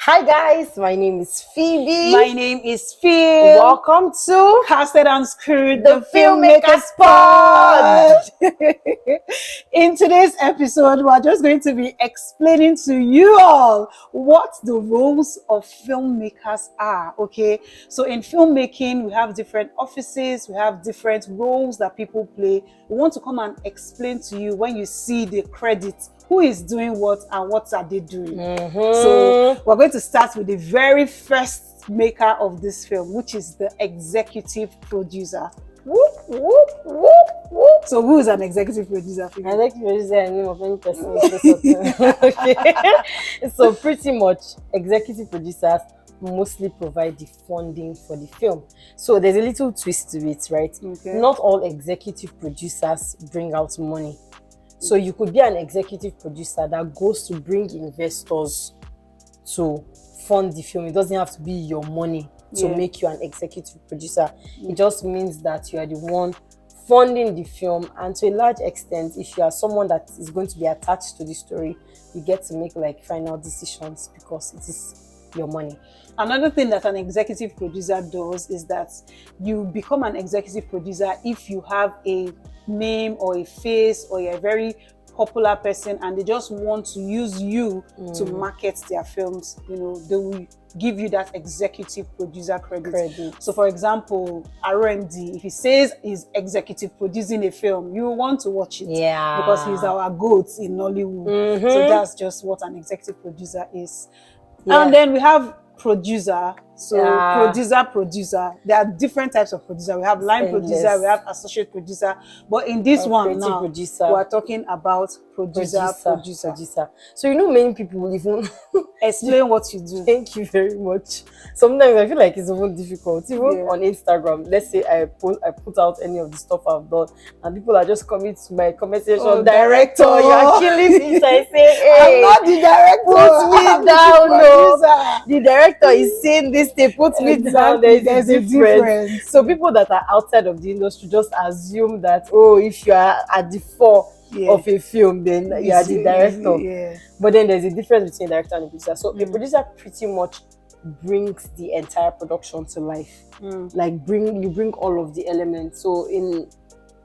Hi guys, my name is Phoebe. My name is Phil. Welcome to Casted and Screwed, the Filmmaker Pod. In today's episode, we're just going to be explaining to you all what the roles of filmmakers are. Okay, so in filmmaking, we have different offices, we have different roles that people play. We want to come and explain to you when you see the credits, who is doing what and what are they doing. So we're going to start with the very first maker of this film, which is the executive producer. whoop, whoop, whoop, whoop. So who is an executive producer? I like to use the name of any person. Okay. So pretty much executive producers mostly provide the funding for the film. So there's a little twist to it, right? Okay. Not all executive producers bring out money. So you could be an executive producer that goes to bring investors to fund the film. It doesn't have to be your money to make you an executive producer. It just means that you are the one funding the film, and to a large extent, if you are someone that is going to be attached to the story, you get to make like final decisions because it is your money. Another thing that an executive producer does is that you become an executive producer if you have a name or a face or you're a very popular person and they just want to use you to market their films. You know, they will give you that executive producer credit. So for example, RMD, if he says he's executive producing a film, you want to watch it because he's our goat in Nollywood. So that's just what an executive producer is. And then we have producer. So producer. There are different types of producer. We have line producer, we have associate producer. But in this one now, we are talking about producer. So you know, many people even explain what you do. Thank you very much. Sometimes I feel like it's even difficult. Even on Instagram, let's say I put out any of the stuff I've done, and people are just coming to my comment section, director, you are killing me. So I say, hey, I'm not the director. Put me down. No, the director is saying this. They put me down. There's a difference. So people that are outside of the industry just assume that, oh, if you are at the fore of a film, then you are the director. But then there's a difference between a director and a producer. So a producer pretty much brings the entire production to life. Like you bring all of the elements. So in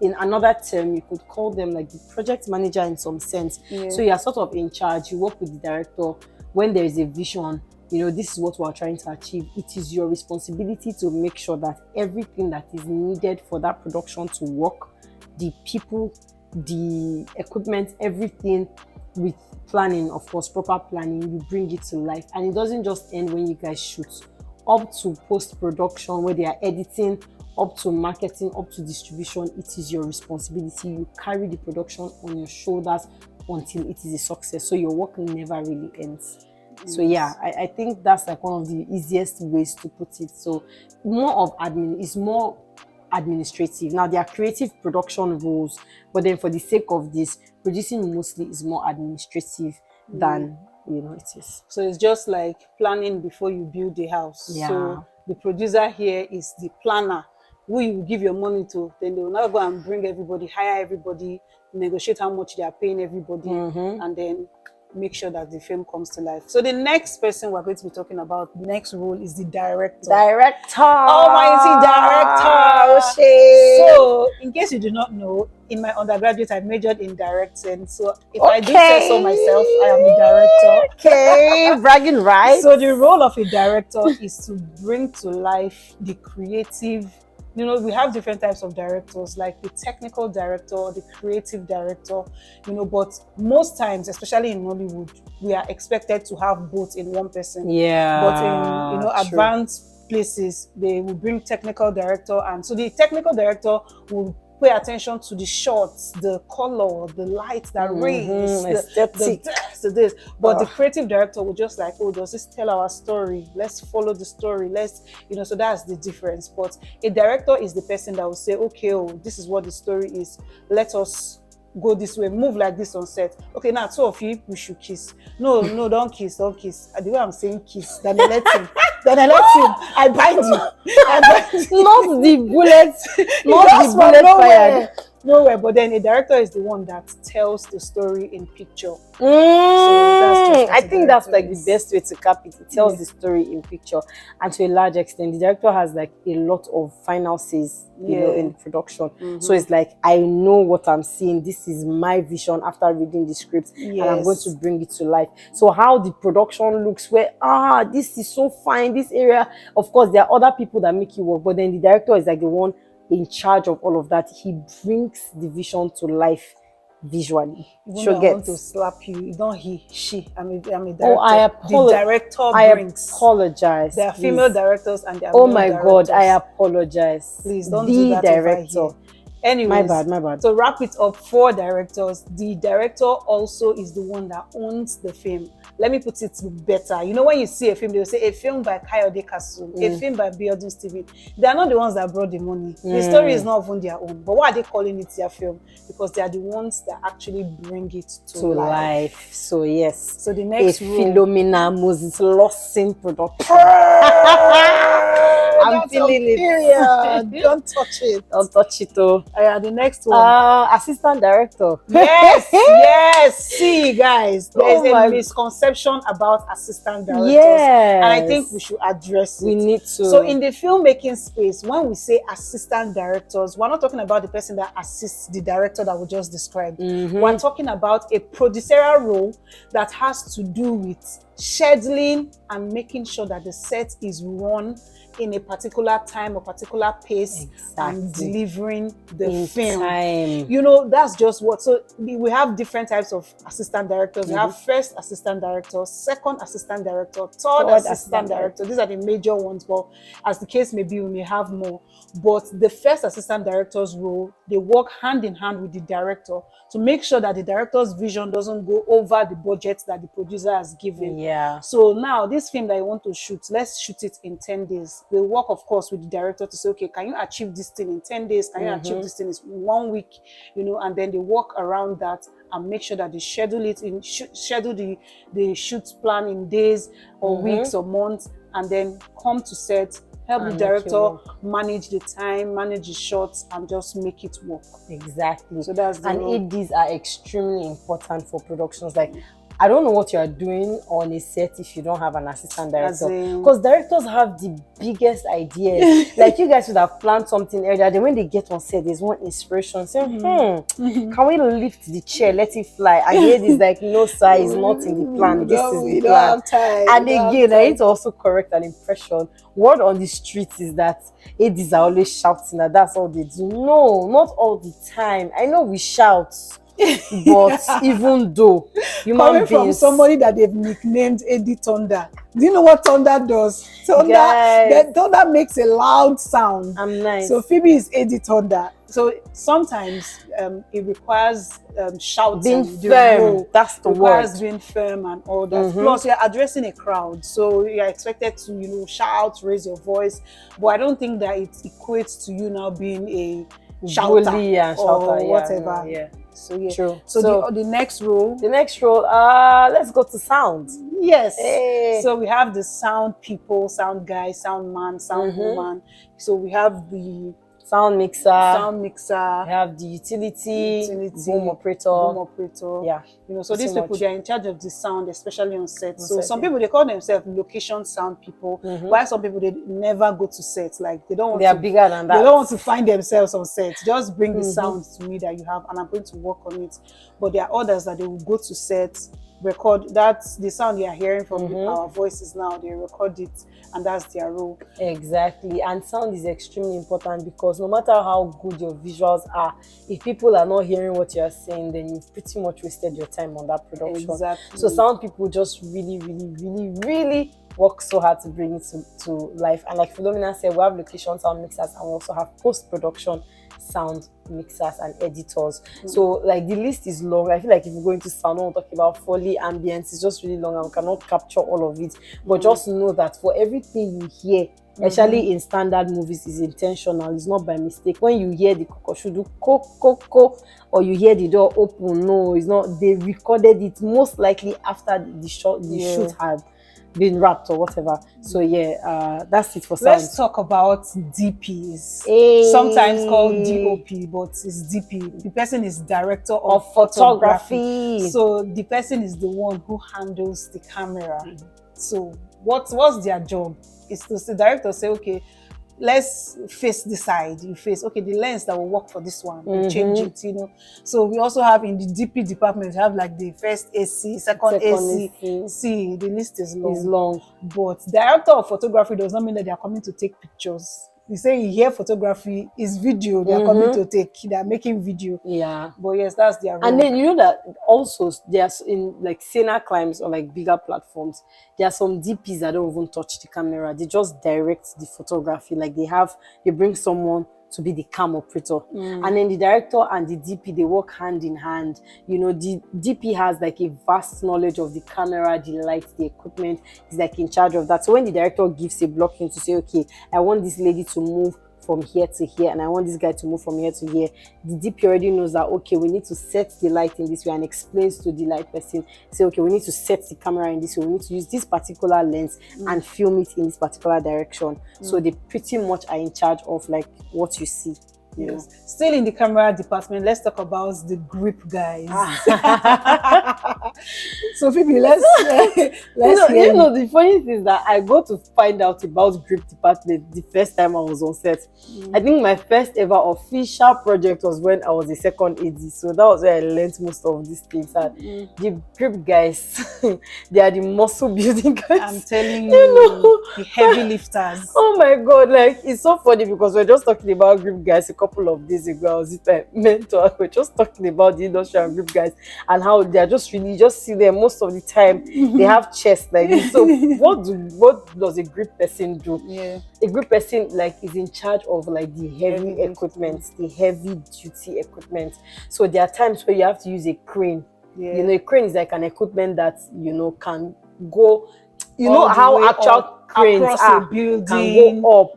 another term, you could call them like the project manager in some sense. So you are sort of in charge. You work with the director when there is a vision. You know, this is what we're trying to achieve. It is your responsibility to make sure that everything that is needed for that production to work, the people, the equipment, everything with planning, of course, proper planning, you bring it to life. And it doesn't just end when you guys shoot. Up to post-production, where they are editing, up to marketing, up to distribution, it is your responsibility. You carry the production on your shoulders until it is a success. So your work never really ends. So yeah, I think that's like one of the easiest ways to put it. So more of admin is more administrative. Now there are creative production roles, but then for the sake of this, producing mostly is more administrative than it is. So it's just like planning before you build the house. So the producer here is the planner who you give your money to. Then they will now go and bring everybody, hire everybody, negotiate how much they are paying everybody, and then make sure that the film comes to life. So the next person we're going to be talking about, the next role, is the director. Almighty director. So in case you do not know, in my undergraduate I majored in directing. So if I do say so myself, I am a director. Okay, bragging rights. So the role of a director is to bring to life the creative. You know, we have different types of directors, like the technical director, the creative director, but most times, especially in Hollywood, we are expected to have both in one person. But in, advanced places, they will bring technical director. And so the technical director will pay attention to the shots, the color, the light that rays, this. But the creative director will just like, oh, does this tell our story? Let's follow the story. So that's the difference. But a director is the person that will say, okay, this is what the story is. Let us go this way, move like this on set. Okay, now two of you, we should kiss. No, don't kiss. The way I'm saying kiss, then I let him. I bind you. Not the bullets, not the bullet fire. nowhere. But then a director is the one that tells the story in picture. I think that's like the best way to cap it. It tells the story in picture, and to a large extent, the director has like a lot of final says, you know, in production. So it's like, I know what I'm seeing. This is my vision after reading the script, and I'm going to bring it to life. So how the production looks, where this is so fine, this area. Of course, there are other people that make it work, but then the director is like the one in charge of all of that. He brings the vision to life visually. Even though I want to slap you, you don't she. I'm a director. Oh, the director brings. I apologize. There are female directors and there are oh male my directors. God, I apologize. Please don't do that director. Over here. Anyways, my bad. To wrap it up for directors, the director also is the one that owns the film. Let me put it better. You know, when you see a film, they'll say a film by Kayode Kasu, a film by Biodun Steven. They are not the ones that brought the money. The story is not even their own. But why are they calling it their film? Because they are the ones that actually bring it to life. So yes. So the next Philomena Moses Lawson production. I'm feeling it. Don't touch it. Don't touch it, though. The next one. Assistant director. Yes. See, guys, there's a misconception about assistant directors. Yes. And I think we should address it. We need to. So in the filmmaking space, when we say assistant directors, we're not talking about the person that assists the director that we just described. We're talking about a producerial role that has to do with scheduling and making sure that the set is run in a particular time or particular pace and delivering the film. You know, that's just what. So we have different types of assistant directors. We have first assistant director, second assistant director, third assistant director. These are the major ones, but as the case may be, we may have more. But the first assistant director's role, they work hand in hand with the director to make sure that the director's vision doesn't go over the budget that the producer has given. So now this film that you want to shoot, let's shoot it in 10 days. They work, of course, with the director to say, okay, can you achieve this thing in 10 days? Can you achieve this thing in 1 week? You know, and then they work around that and make sure that they schedule it in, schedule the shoot plan in days or weeks or months, and then come to set, help the director manage the time, manage the shots, and just make it work. Exactly. So that's the role. ADs are extremely important for productions. Like, I don't know what you are doing on a set if you don't have an assistant director. Because directors have the biggest ideas. Like, you guys would have planned something earlier. Then when they get on set, there's one inspiration. Say, can we lift the chair, let it fly? And here is like, no, sir, it's not in the plan. This is the plan. And again, I need to also correct an impression. Word on the street is that ADs are always shouting that that's all they do. No, not all the time. I know we shout. But even though coming from somebody that they've nicknamed Eddie Thunder, do you know what thunder does? Thunder makes a loud sound. I'm nice. So Phoebe is Eddie Thunder. So sometimes it requires shouting, being firm. That's the word. Being firm and all that. Plus, you're addressing a crowd, so you're expected to, you know, shout, raise your voice. But I don't think that it equates to you now being a shouter or whatever. So True. So the next role. Let's go to sound. Yes. So we have the sound people, sound guy, sound man, sound woman. So we have the sound mixer. We have the utility, boom operator. Yeah. You know, so these people, they're in charge of the sound, especially on set. So some people, they call themselves location sound people. While some people, they never go to set. Like, they don't want are bigger than that. They don't want to find themselves on set. Just bring the sound to me that you have, and I'm going to work on it. But there are others that they will go to set, record. That's the sound you are hearing from our voices now. They record it, and that's their role. Exactly. And sound is extremely important, because no matter how good your visuals are, if people are not hearing what you are saying, then you've pretty much wasted your time on that production. Exactly. So sound people just really work so hard to bring it to life. And like Philomena said, we have location sound mixers, and we also have post-production sound mixers and editors. So like, the list is long. I feel like if you go into sound, we're talking about Foley, ambience, it's just really long, and we cannot capture all of it. But just know that for everything you hear, especially in standard movies, is intentional. It's not by mistake. When you hear the kokoshudu ko, or you hear the door open, no, it's not. They recorded it most likely after the shoot had been wrapped or whatever. So yeah, that's it for sound. Let's talk about DPs. Hey. Sometimes called DOP, but it's DP. The person is director of photography. So the person is the one who handles the camera. So what's their job? Is to the director say, okay, let's face this side. You face, okay, the lens that will work for this one, you change it, you know. So we also have in the DP department, we have like the first AC, second AC. See, the list is long. It's long. But director of photography does not mean that they are coming to take pictures. You say you hear photography is video, they are coming to take, they are making video. Yeah. But yes, that's their role. And then you know that also there's in like senior climbs or like bigger platforms, there are some DPs that don't even touch the camera. They just direct the photography. Like they bring someone to be the cam operator. And then the director and the DP, they work hand in hand. You know, the DP has like a vast knowledge of the camera, the lights, the equipment. He's like in charge of that. So when the director gives a blocking to say, okay, I want this lady to move from here to here and I want this guy to move from here to here, the DP already knows that, okay, we need to set the light in this way, and explains to the light person, say, okay, we need to set the camera in this way, we need to use this particular lens and film it in this particular direction. So they pretty much are in charge of like what you see. Yes. Still in the camera department, let's talk about the grip guys. So Phoebe, let's you know, the funny thing is that I got to find out about grip department the first time I was on set. I think my first ever official project was when I was a second AD. So that was where I learned most of these things. And the grip guys, they are the muscle building guys. I'm telling you, know, the heavy lifters. Oh my god, like it's so funny because we're just talking about grip guys a couple of days ago. I was with my mentor. We're just talking about the industry and grip guys and how they're just really just see them most of the time. They have chest like this. So what does a grip person do? A grip person like is in charge of like the heavy equipment, the heavy duty equipment. So there are times where you have to use a crane. You know, a crane is like an equipment that, you know, can go, you know how actual cranes are, can go up.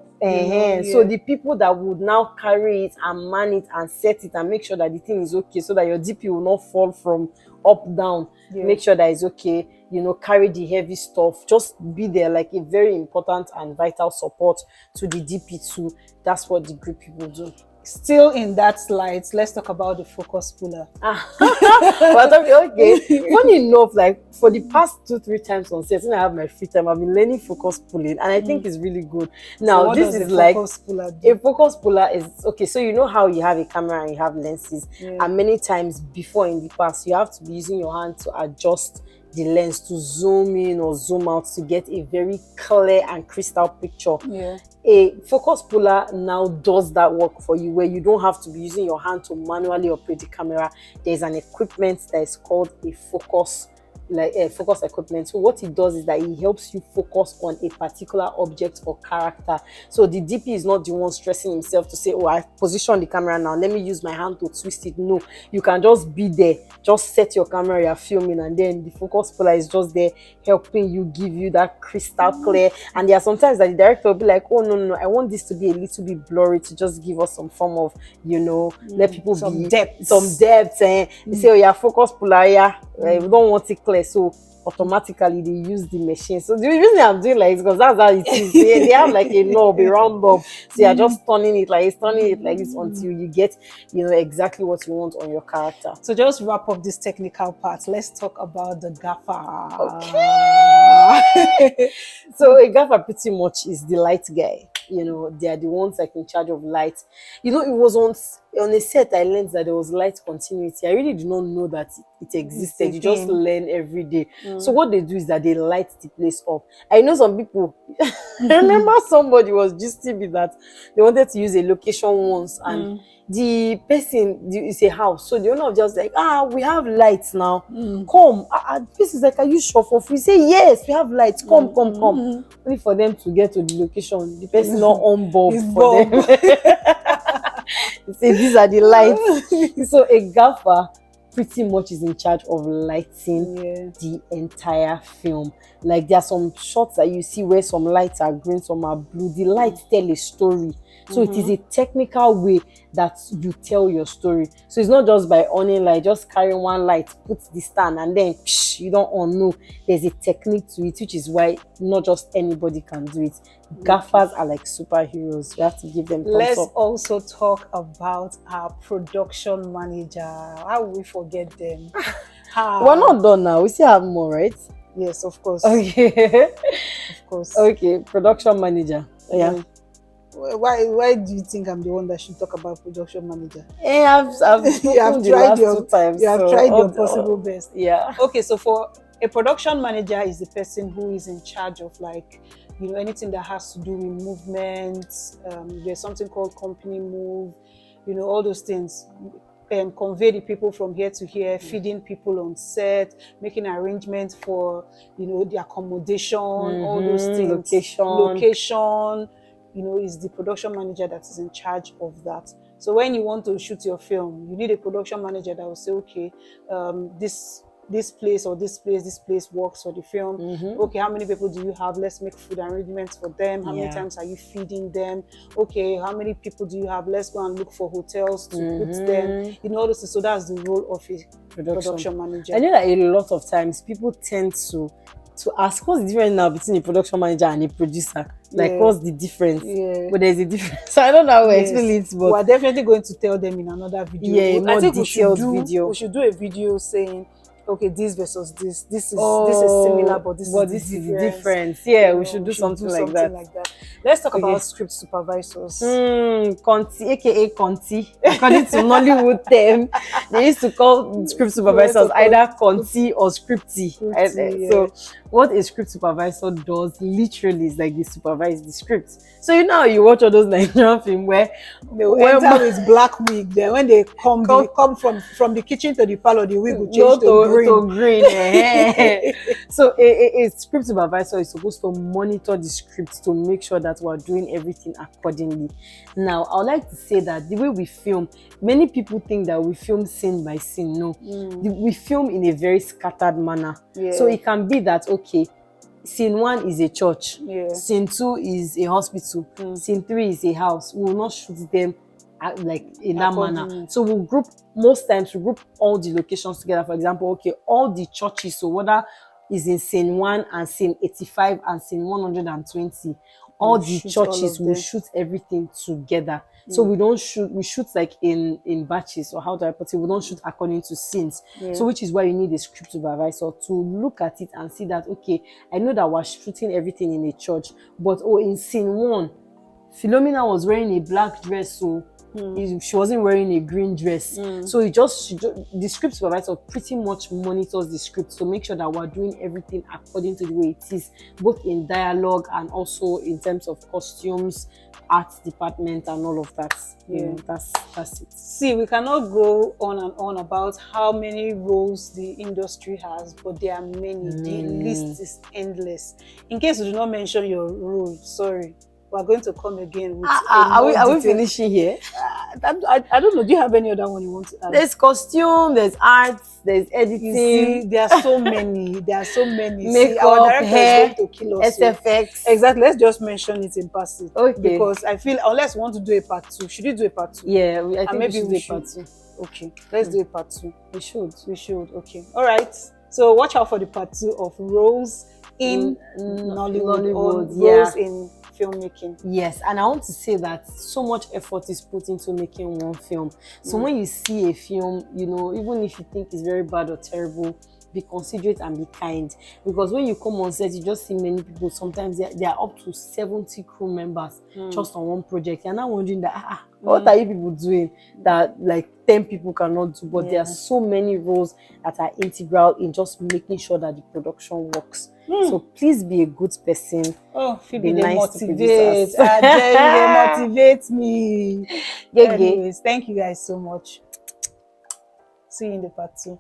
So the people that would now carry it and man it and set it and make sure that the thing is okay, so that your DP will not fall from up down, make sure that it's okay, you know, carry the heavy stuff, just be there like a very important and vital support to the DP too. That's what the grip people do. Still in that slide, let's talk about the focus puller. But okay, funny enough, like for the past 2-3 times on set, when I have my free time, I've been learning focus pulling, and I think it's really good. Now, so this is like a focus puller is okay. So you know how you have a camera and you have lenses, and many times before in the past, you have to be using your hand to adjust the lens to zoom in or zoom out to get a very clear and crystal picture. A focus puller now does that work for you, where you don't have to be using your hand to manually operate the camera. There's an equipment that is called a focus equipment. So what it does is that it helps you focus on a particular object or character. So the DP is not the one stressing himself to say, oh, I've positioned the camera now, let me use my hand to twist it. No, you can just be there, just set your camera, you're filming, and then the focus puller is just there helping you, give you that crystal clear. And there are sometimes that the director will be like, oh no, I want this to be a little bit blurry to just give us some form of, you know, let people some be depth. And they say, oh yeah, focus puller, we don't want it clear. So automatically they use the machine. So the reason I'm doing like this because that's how it is. They have like a knob, a round knob. So you're just turning it like this until you get, you know, exactly what you want on your character. So just wrap up this technical part. Let's talk about the gaffer. Okay. So a gaffer pretty much is the light guy. You know, they are the ones like in charge of light. You know, it was on a set I learned that there was light continuity. I really did not know that it existed. You just learn every day. So what they do is that they light the place up. I know some people, I remember somebody was just me that they wanted to use a location once, and the person is a house, so the owner just like, we have lights now, come. This is like, are you sure for free? Say yes, we have lights, come. Only for them to get to the location, the person not on bulb for them. Say these are the lights. So a gaffer pretty much is in charge of lighting the entire film. Like there are some shots that you see where some lights are green, some are blue. The lights tell a story. So it is a technical way that you tell your story. So it's not just by owning light, just carrying one light, put the stand, and then you don't own. No, there's a technique to it, which is why not just anybody can do it. Gaffers are like superheroes. You have to give them thumbs Let's up. also talk about our production manager. How will we forget them? We're not done now. We still have more, right? Yes, of course. Okay. Of course. Okay, production manager. Yeah. Why do you think I'm the one that should talk about production manager? Hey, I've You have tried your 2 times. You have tried your possible best. Yeah. Okay, so for a production manager is the person who is in charge of like, you know, anything that has to do with movement. There's something called company move, you know, all those things. Convey the people from here to here, feeding people on set, making arrangements for, you know, the accommodation, all those things. Location, you know, is the production manager that is in charge of that. So when you want to shoot your film, you need a production manager that will say, okay, this place works for the film. Okay, how many people do you have? Let's make food arrangements for them. How many times are you feeding them? Okay, how many people do you have? Let's go and look for hotels to put them. You know, so that's the role of a production manager. I know that a lot of times people tend to ask, what's the difference now between a production manager and a producer? Like, what's the difference? But there's a difference. So I don't know how to explain it, but we're definitely going to tell them in another video. Yeah, more detailed video. We should do a video saying, okay, this versus this. This is similar, but this is the difference. Yeah, we should do something like that. Let's talk about script supervisors. Conti, aka Conti. According to Nollywood term, they used to call script supervisors either Conti or Scripty. So what a script supervisor does literally is like they supervise the script. So you know you watch all those Nigerian films where they will enter with black wig. Then when they come from the kitchen to the parlor, the wig will change to green. So a script supervisor is supposed to monitor the script to make sure that we're doing everything accordingly. Now, I would like to say that the way we film, many people think that we film scene by scene. No, we film in a very scattered manner. So it can be that, okay, scene 1 is a church, scene 2 is a hospital, scene 3 is a house. We will not shoot them like in that manner. So we'll group, most times we group all the locations together. For example, okay, all the churches, so whether is in scene 1 and scene 85 and scene 120, all the churches will shoot everything together. So we don't shoot, we shoot like in batches, or how do I put it, we don't shoot according to scenes. So which is why you need a script supervisor to look at it and see that, okay, I know that we're shooting everything in a church, but in scene 1 Philomena was wearing a black dress, so she wasn't wearing a green dress. So the script supervisor pretty much monitors the script to make sure that we're doing everything according to the way it is, both in dialogue and also in terms of costumes, art department, and all of that. That's it. See, we cannot go on and on about how many roles the industry has, but there are many. The list is endless. In case you do not mention your role, sorry, we're going to come again with are we finishing here? I don't know. Do you have any other one you want to add? There's costume, there's art, there's editing. You see, there are so many. Makeup, our director hair, is going to kill us. SFX. Exactly. Let's just mention it in passing. Okay. Because I feel, unless we want to do a part 2, should we do a part 2? Yeah, I think maybe we should do a part 2. Okay, let's do a part 2. We should. Okay. All right. So watch out for the part 2 of roles in Nollywood, or roles in filmmaking. Yes, and I want to say that so much effort is put into making one film. So when you see a film, you know, even if you think it's very bad or terrible, be considerate and be kind, because when you come on set, you just see many people. Sometimes they are up to 70 crew members just on one project. You're now wondering that what are you people doing that like 10 people cannot do? But there are so many roles that are integral in just making sure that the production works. So please be a good person. Oh, Phoebe, they motivate. They motivate me. Anyways, thank you guys so much. See you in the part 2.